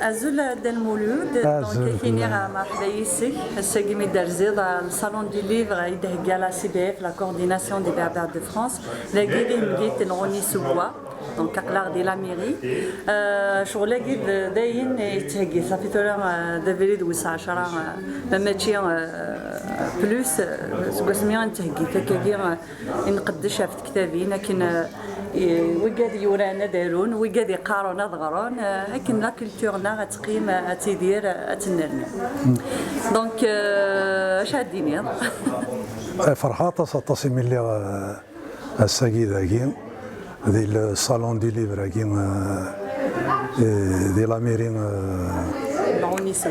Azul del Mouloud, donc كينيغ مرحبا يسك هساكي مي دار زيد الصالون دي ليفر يدهكا لا سي بي اف لا كورديناسيون دي بيربر دو فرانس لاكي دي مديت نغني سوبوا دونك اقلاغ دي لا ميري شغل لاكي داين يتهكي صافي تولار دافيليد ويس 10 ماشي بلوس سكواسميا نتهكي كاكي نقدش في كتابي لكن وقاد يورانا دارون وقاد يقارون ضغرون هكن لا كولتورنا غتقيم تيدير تنرنا دونك اش عديني فرحات تصميم لي الساقي كين دي الصالون دي ليفر كين دي لا ميرين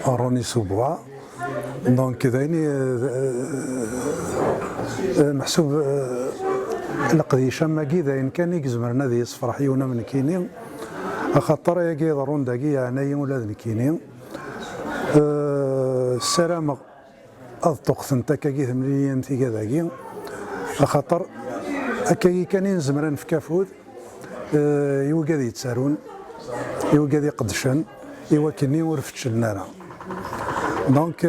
روني سوبوا دونك دايني محسوب القديشه ما كي كان يزمرنا ذي صفرحيونا من كينين خاطر يا كي ضرون داكي انايا ولاد كينين السلام اطقت انت كي ثمنيا في كذاكي خاطر هكا كان يزمرن في كافود يوقاد يتسارون يوقاد يقدشن يوكني ورفتش النار دونك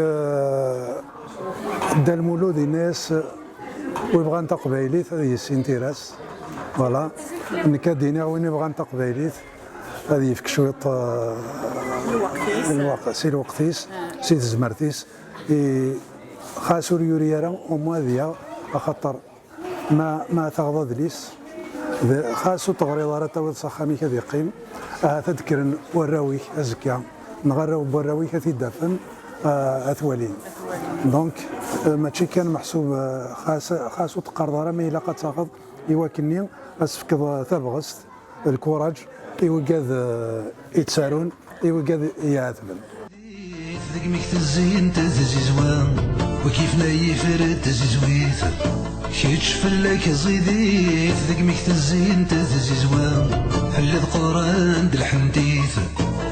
دا المولود الناس ويبغى نتا قبايليت هذه السنتيراس فوالا نكاديني وين يبغى نتا قبايليت هذه يفك شويه الوقت سي الوقتيس سي الزمرتيس خاصو يوريا ومواذيا خاطر ما تغضض ليس خاصو تغريض راه تاود صخامي كذا يقيم تذكر وراوي ازكيا نغراو براوي كثي دافن اثوالين دونك ماشي كان محسوب خاصو تقرر ما الا قد تاخذ يواكني اسفك تبغست الكوراج يوقاد يتسارون يوقاد يعاتبن ذقمك تزين تزيزوان وكيف نايفر تزيزويت شيتش فلك زيديت ذقمك تزين تزيزوان حلد قران دالحمديت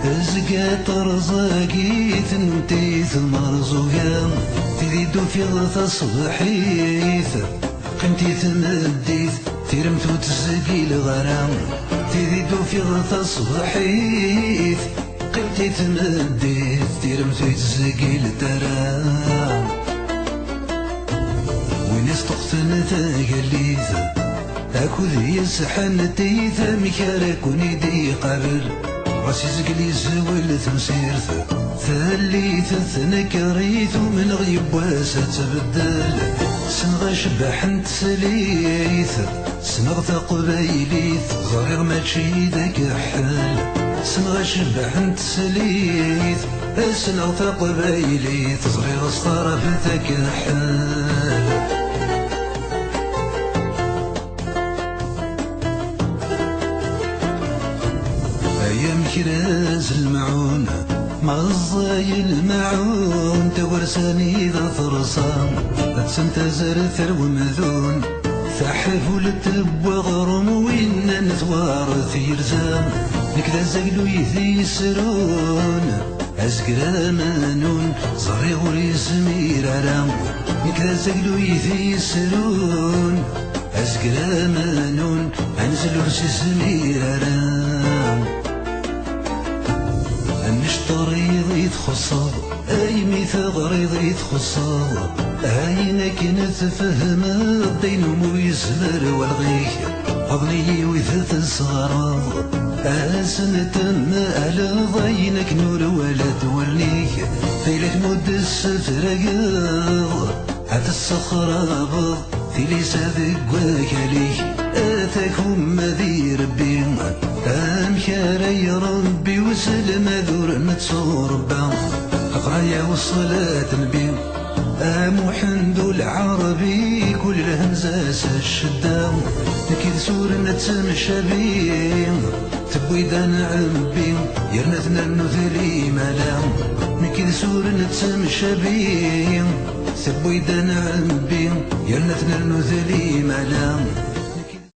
زقات رزاقيت نمتيت مرزوقان تزيدو في غثا صبحيت قمتي تمديت تيرمت وتزقي الغرام تزيدو في غثا صبحيت قمتي تمديت تيرمت وتزقي الترام وين استقتن تاقليت اكو ذي سحن تيث مكارك ونيدي قبل راسي زقلي زول تمسيرت ثليت تنكريت ومن غيب واسا تبدل سنغ شبح نتسليت سنغ قبايليت زريغ ماشي داك حال سنغ شبح نتسليت سنغ قبايليت زريغ صطرف داك حال ايام كراز المعون مع الزاي المعون تورساني ذا ثرصان تسنت زرثر ومذون فحفو للتب وغرم وين نتوارث يرزام نكذا زقلو يثيسرون أزقرا مانون زريغ وريسمير عرام نكذا زقلو يثيسرون أزقرا مانون أنزل ورسمير عرام النشطريض يتخصر اي مثغريض يتخصر عينك نتفهم الدين ويزمر والغيك اغني ويثث الصغار اسنة على ضينك نور ولا توليك فيلك مد السفرقاض عاد الصخرة تيلي سابق وكاليك اتاكم مذي ربي امكار يا ربي وسلم ذور نتصور با قرايا والصلاة نبي محمد العربي كل الهمزة الشدة نكيد سور نتمشى بي تبويد انا عمبي يرنثنا النذري ملا نكيد سور نتمشى بي تبويد انا عمبي يرنثنا النذري ملا